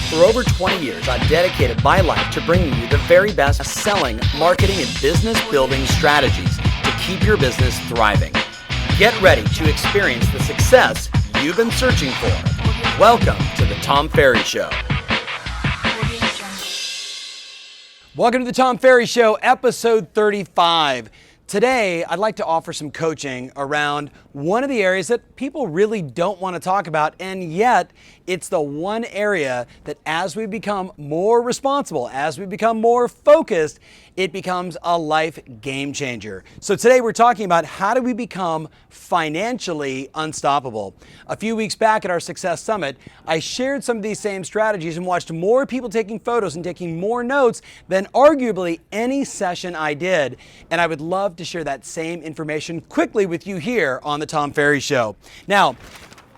For over 20 years, I've dedicated my life to bringing you the very best selling, marketing, and business building strategies to keep your business thriving. Get ready to experience the success you've been searching for. Welcome to the Tom Ferry Show. Welcome to the Tom Ferry Show, episode 35. Today, I'd like to offer some coaching around one of the areas that people really don't want to talk about, and yet it's the one area that as we become more responsible, as we become more focused, it becomes a life game changer. So today we're talking about how do we become financially unstoppable. A few weeks back at our Success Summit, I shared some of these same strategies and watched more people taking photos and taking more notes than arguably any session I did. And I would love to share that same information quickly with you here on the Tom Ferry Show. Now,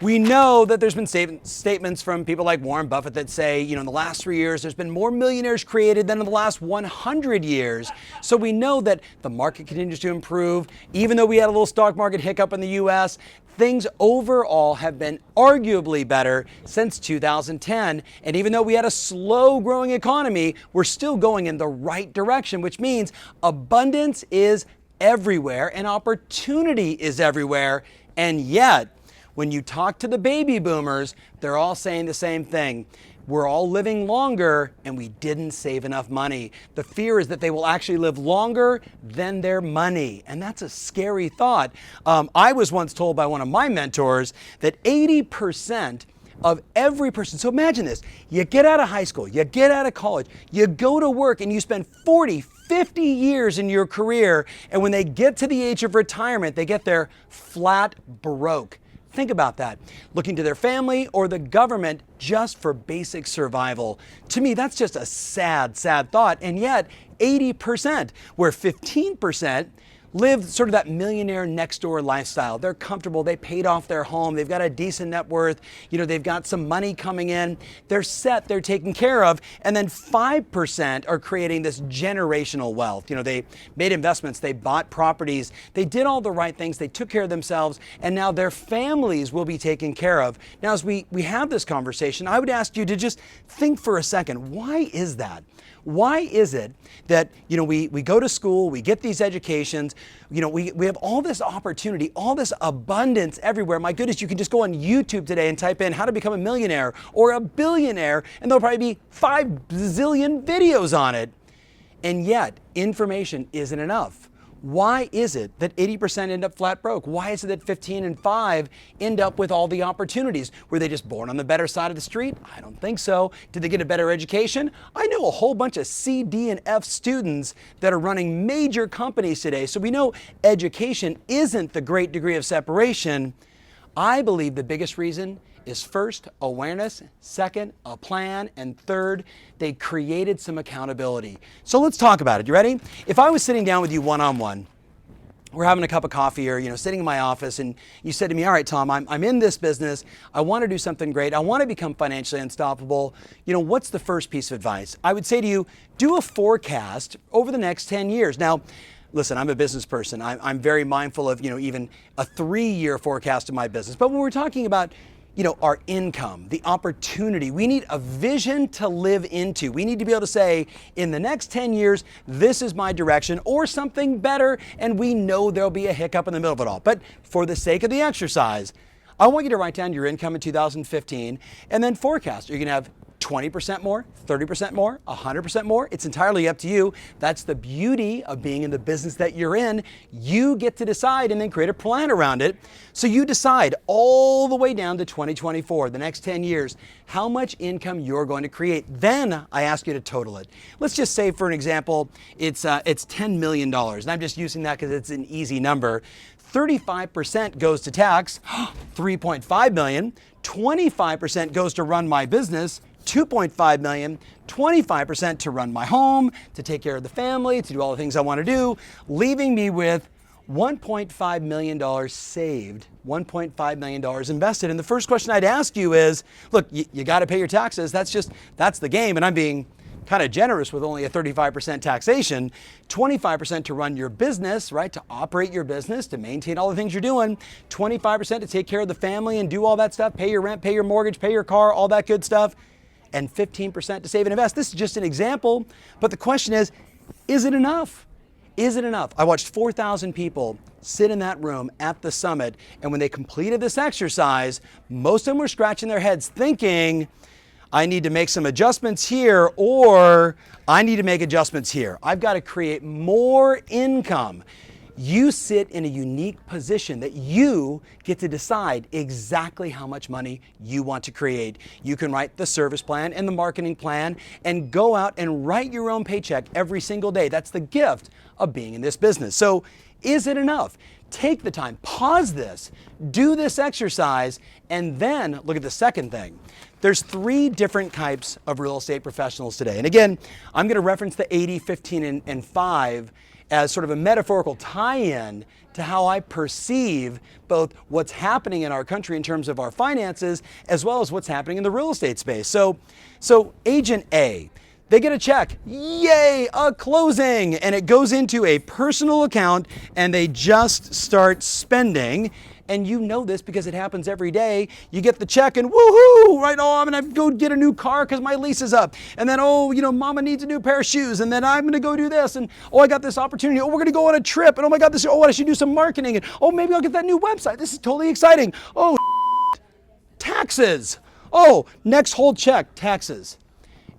we know that there's been statements from people like Warren Buffett that say, in the last 3 years, there's been more millionaires created than in the last 100 years. So we know that the market continues to improve. Even though we had a little stock market hiccup in the US, things overall have been arguably better since 2010. And even though we had a slow growing economy, we're still going in the right direction, which means abundance is everywhere and opportunity is everywhere. And yet, when you talk to the baby boomers, they're all saying the same thing. We're all living longer and we didn't save enough money. The fear is that they will actually live longer than their money. And that's a scary thought. I was once told by one of my mentors that 80% of every person, so imagine this, you get out of high school, you get out of college, you go to work and you spend 40, 50 years in your career, and when they get to the age of retirement, they get there flat broke. Think about that. Looking to their family or the government just for basic survival. To me, that's just a sad, sad thought. And yet, 80%, where 15% live sort of that millionaire next door lifestyle. They're comfortable, they paid off their home, they've got a decent net worth, they've got some money coming in, they're set, they're taken care of, and then 5% are creating this generational wealth. They made investments, they bought properties, they did all the right things, they took care of themselves, and now their families will be taken care of. Now, as we have this conversation, I would ask you to just think for a second, why is that? Why is it that, we go to school, we get these educations, we have all this opportunity, all this abundance everywhere. My goodness, you can just go on YouTube today and type in how to become a millionaire or a billionaire, and there'll probably be 5 zillion videos on it. And yet, information isn't enough. Why is it that 80% end up flat broke? Why is it that 15 and 5 end up with all the opportunities? Were they just born on the better side of the street? I don't think so. Did they get a better education? I know a whole bunch of C, D, and F students that are running major companies today. So we know education isn't the great degree of separation. I believe the biggest reason is first, awareness, second, a plan, and third, they created some accountability. So let's talk about it. You ready? If I was sitting down with you one-on-one, we're having a cup of coffee or, sitting in my office, and you said to me, all right, Tom, I'm in this business. I want to do something great. I want to become financially unstoppable. What's the first piece of advice? I would say to you, do a forecast over the next 10 years. Now, listen, I'm a business person. I'm very mindful of, even a 3-year forecast of my business. But when we're talking about our income, the opportunity. We need a vision to live into. We need to be able to say, in the next 10 years, this is my direction or something better, and we know there'll be a hiccup in the middle of it all. But for the sake of the exercise, I want you to write down your income in 2015 and then forecast. Are you going to have 20% more, 30% more, 100% more? It's entirely up to you. That's the beauty of being in the business that you're in. You get to decide and then create a plan around it. So you decide all the way down to 2024, the next 10 years, how much income you're going to create. Then I ask you to total it. Let's just say, for an example, it's $10 million. And I'm just using that because it's an easy number. 35% goes to tax, 3.5 million. 25% goes to run my business, 2.5 million, 25% to run my home, to take care of the family, to do all the things I want to do, leaving me with $1.5 million saved, $1.5 million invested. And the first question I'd ask you is, look, you got to pay your taxes. That's the game. And I'm being kind of generous with only a 35% taxation, 25% to run your business, right? To operate your business, to maintain all the things you're doing, 25% to take care of the family and do all that stuff, pay your rent, pay your mortgage, pay your car, all that good stuff. and 15% to save and invest. This is just an example, but the question is it enough? Is it enough? I watched 4,000 people sit in that room at the summit, and when they completed this exercise, most of them were scratching their heads thinking, I need to make some adjustments here, or I need to make adjustments here. I've got to create more income. You sit in a unique position that you get to decide exactly how much money you want to create. You can write the service plan and the marketing plan and go out and write your own paycheck every single day. That's the gift of being in this business. So is it enough? Take the time, pause this, do this exercise, and then look at the second thing. There's 3 different types of real estate professionals today. And again, I'm going to reference the 80, 15, and 5 as sort of a metaphorical tie-in to how I perceive both what's happening in our country in terms of our finances, as well as what's happening in the real estate space. So Agent A, they get a check, yay, a closing, and it goes into a personal account and they just start spending. And you know this because it happens every day. You get the check and woohoo, right? Oh, I'm gonna go get a new car because my lease is up. And then, oh, mama needs a new pair of shoes. And then I'm gonna go do this. And oh, I got this opportunity. Oh, we're gonna go on a trip. And oh my God, I should do some marketing. And oh, maybe I'll get that new website. This is totally exciting. Oh, taxes. Oh, next whole check, taxes.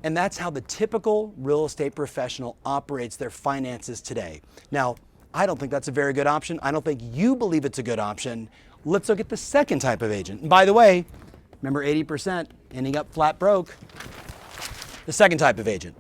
And that's how the typical real estate professional operates their finances today. Now, I don't think that's a very good option. I don't think you believe it's a good option. Let's look at the second type of agent. And by the way, remember 80% ending up flat broke. The second type of agent.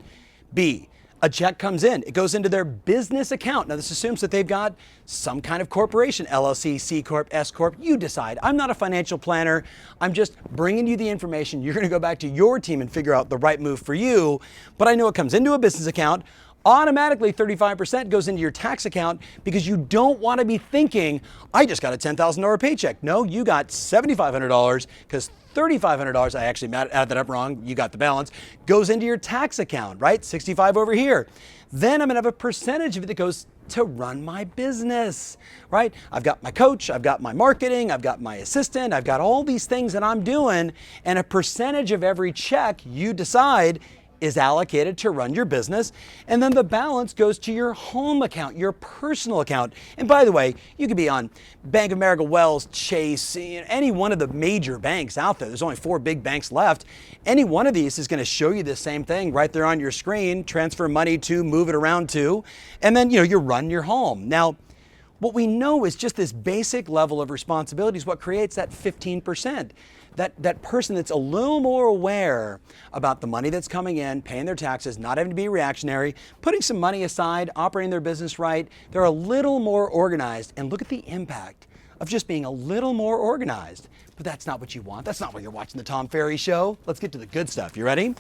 B, a check comes in. It goes into their business account. Now, this assumes that they've got some kind of corporation, LLC, C Corp, S Corp. You decide. I'm not a financial planner. I'm just bringing you the information. You're going to go back to your team and figure out the right move for you. But I know it comes into a business account. Automatically 35% goes into your tax account because you don't want to be thinking, I just got a $10,000 paycheck. No, you got $7,500 because $3,500, I actually added that up wrong, you got the balance, goes into your tax account, right? 65 over here. Then I'm gonna have a percentage of it that goes to run my business, right? I've got my coach, I've got my marketing, I've got my assistant, I've got all these things that I'm doing, and a percentage of every check you decide is allocated to run your business, and then the balance goes to your home account, your personal account. And by the way, you could be on Bank of America, Wells, Chase, any one of the major banks out there. There's only 4 big banks left. Any one of these is going to show you the same thing right there on your screen, transfer money to, move it around to, and then you run your home. Now, what we know is just this basic level of responsibility is what creates that 15%. That person that's a little more aware about the money that's coming in, paying their taxes, not having to be reactionary, putting some money aside, operating their business right. They're a little more organized, and look at the impact of just being a little more organized. But that's not what you want. That's not why you're watching the Tom Ferry Show. Let's get to the good stuff. You ready?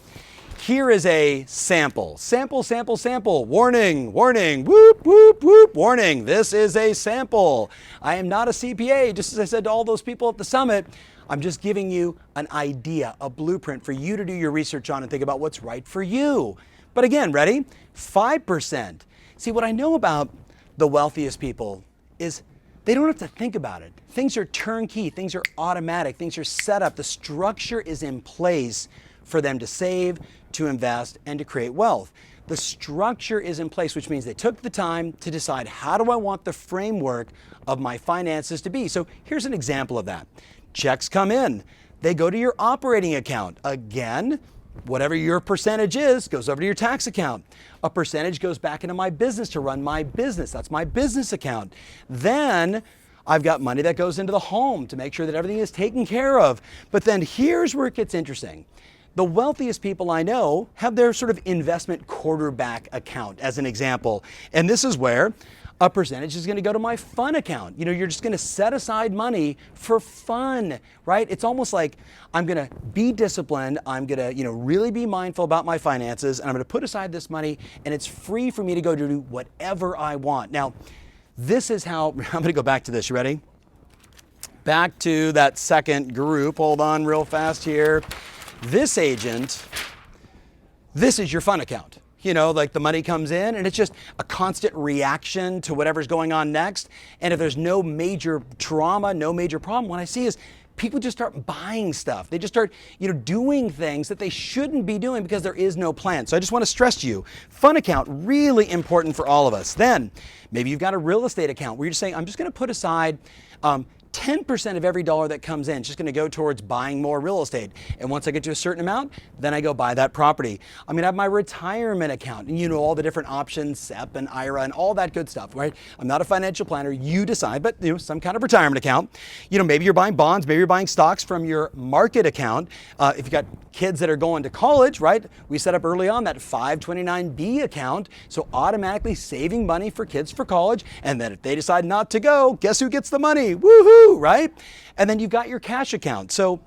Here is a sample. Sample, sample, sample. Warning, warning, whoop, whoop, whoop, warning. This is a sample. I am not a CPA, just as I said to all those people at the summit. I'm just giving you an idea, a blueprint for you to do your research on and think about what's right for you. But again, ready? 5%. See, what I know about the wealthiest people is they don't have to think about it. Things are turnkey, things are automatic, things are set up. The structure is in place for them to save, to invest, and to create wealth. The structure is in place, which means they took the time to decide, how do I want the framework of my finances to be? So here's an example of that. Checks come in. They go to your operating account. Again, whatever your percentage is goes over to your tax account. A percentage goes back into my business to run my business. That's my business account. Then I've got money that goes into the home to make sure that everything is taken care of. But then here's where it gets interesting. The wealthiest people I know have their sort of investment quarterback account as an example. And this is where a percentage is going to go to my fun account. You're just going to set aside money for fun, right? It's almost like I'm going to be disciplined. I'm going to, really be mindful about my finances, and I'm going to put aside this money, and it's free for me to go do whatever I want. Now, this is how, I'm going to go back to this. You ready? Back to that second group. Hold on real fast here. This agent, this is your fun account. Like the money comes in and it's just a constant reaction to whatever's going on next. And if there's no major trauma, no major problem, what I see is people just start buying stuff. They just start, doing things that they shouldn't be doing because there is no plan. So I just want to stress to you, fun account, really important for all of us. Then maybe you've got a real estate account where you're just saying, I'm just going to put aside 10% of every dollar that comes in is just going to go towards buying more real estate. And once I get to a certain amount, then I go buy that property. I'm going to have my retirement account and all the different options, SEP and IRA and all that good stuff, right? I'm not a financial planner. You decide, but some kind of retirement account. Maybe you're buying bonds, maybe you're buying stocks from your market account. If you've got kids that are going to college, right? We set up early on that 529B account. So automatically saving money for kids for college. And then if they decide not to go, guess who gets the money? Woohoo! Right? And then you've got your cash account. So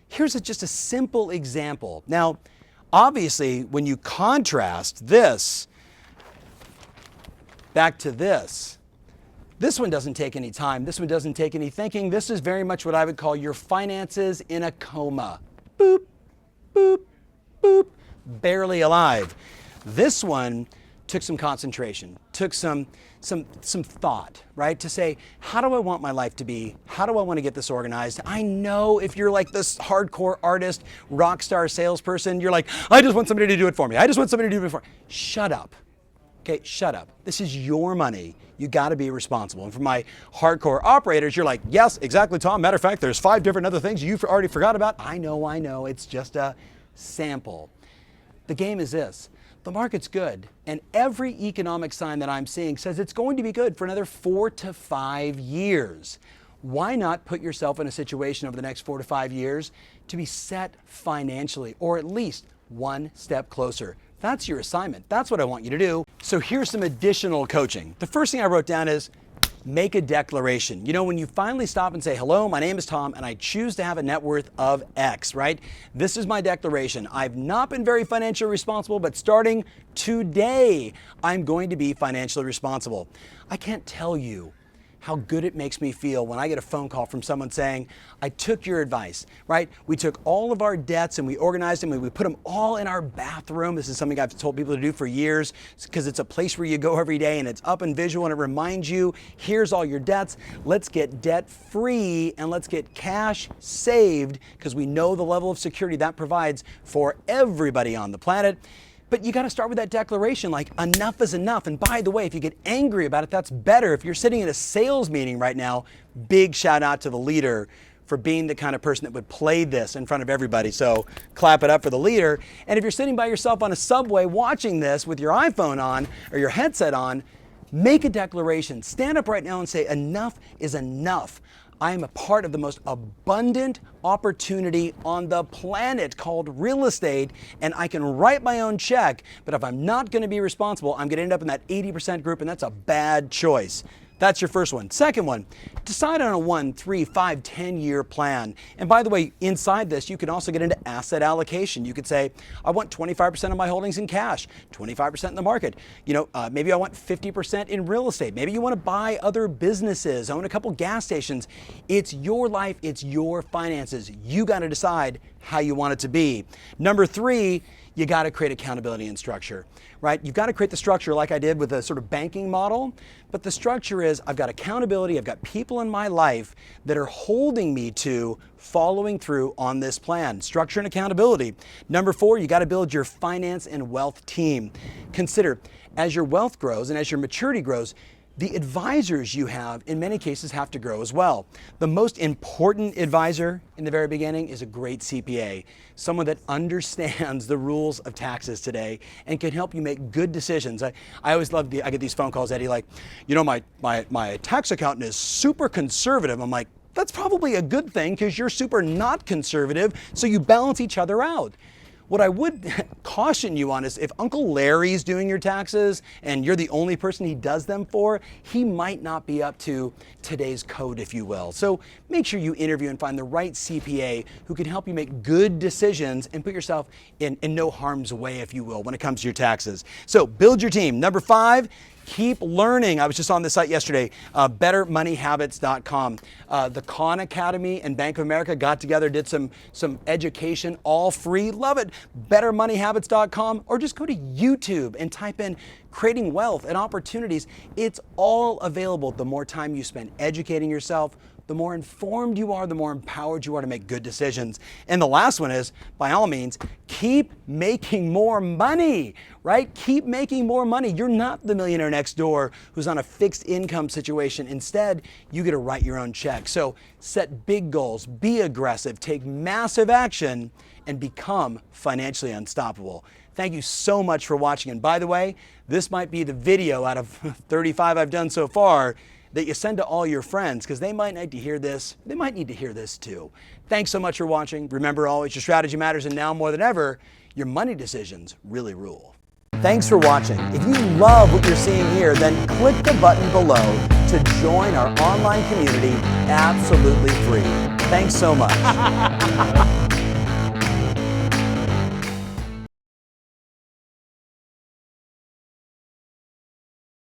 here's just a simple example. Now, obviously, when you contrast this back to this one doesn't take any time. This one doesn't take any thinking. This is very much what I would call your finances in a coma. Boop, boop, boop, barely alive. This one took some concentration, took some thought, right? To say, how do I want my life to be? How do I want to get this organized? I know if you're like this hardcore artist, rock star salesperson, you're like, I just want somebody to do it for me. I just want somebody to do it for me. Shut up. Okay, shut up. This is your money. You got to be responsible. And for my hardcore operators, you're like, yes, exactly, Tom. Matter of fact, there's 5 different other things you've already forgot about. I know. It's just a sample. The game is this. The market's good, and every economic sign that I'm seeing says it's going to be good for another 4 to 5 years. Why not put yourself in a situation over the next 4 to 5 years to be set financially, or at least one step closer? That's your assignment. That's what I want you to do. So here's some additional coaching. The first thing I wrote down is make a declaration. When you finally stop and say, hello, my name is Tom, and I choose to have a net worth of X, right? This is my declaration. I've not been very financially responsible, but starting today, I'm going to be financially responsible. I can't tell you how good it makes me feel when I get a phone call from someone saying, I took your advice, right? We took all of our debts and we organized them and we put them all in our bathroom. This is something I've told people to do for years because it's a place where you go every day and it's up and visual and it reminds you, here's all your debts. Let's get debt free and let's get cash saved because we know the level of security that provides for everybody on the planet. But you got to start with that declaration, like enough is enough. And by the way, if you get angry about it, that's better. If you're sitting in a sales meeting right now, big shout out to the leader for being the kind of person that would play this in front of everybody. So clap it up for the leader. And if you're sitting by yourself on a subway watching this with your iPhone on or your headset on, make a declaration. Stand up right now and say enough is enough. I am a part of the most abundant opportunity on the planet called real estate, and I can write my own check, but if I'm not going to be responsible, I'm going to end up in that 80% group, and that's a bad choice. That's your first one. Second one, decide on a 1, 3, 5, 10-year plan. And by the way, inside this, you can also get into asset allocation. You could say, I want 25% of my holdings in cash, 25% in the market. Maybe I want 50% in real estate. Maybe you want to buy other businesses, own a couple gas stations. It's your life. It's your finances. You got to decide how you want it to be. Number 3, you got to create accountability and structure, right? You've got to create the structure like I did with the sort of banking model, but the structure is I've got accountability, I've got people in my life that are holding me to following through on this plan. Structure and accountability. Number 4, you got to build your finance and wealth team. Consider, as your wealth grows and as your maturity grows, the advisors you have, in many cases, have to grow as well. The most important advisor in the very beginning is a great CPA, someone that understands the rules of taxes today and can help you make good decisions. I always love I get these phone calls, Eddie, like, my tax accountant is super conservative. I'm like, that's probably a good thing because you're super not conservative, so you balance each other out. What I would caution you on is if Uncle Larry's doing your taxes and you're the only person he does them for, he might not be up to today's code, if you will. So make sure you interview and find the right CPA who can help you make good decisions and put yourself in no harm's way, if you will, when it comes to your taxes. So build your team. Number 5, keep learning. I was just on the site yesterday, bettermoneyhabits.com. The Khan Academy and Bank of America got together, did some education, all free. Love it. Bettermoneyhabits.com, or just go to YouTube and type in creating wealth and opportunities. It's all available. The more time you spend educating yourself, the more informed you are, the more empowered you are to make good decisions. And the last one is, by all means, keep making more money, right? Keep making more money. You're not the millionaire next door who's on a fixed income situation. Instead, you get to write your own check. So set big goals, be aggressive, take massive action, and become financially unstoppable. Thank you so much for watching. And by the way, this might be the video out of 35 I've done so far that you send to all your friends, because they might need to hear this. They might need to hear this too. Thanks so much for watching. Remember always, your strategy matters, and now more than ever, your money decisions really rule. Thanks for watching. If you love what you're seeing here, then click the button below to join our online community absolutely free. Thanks so much.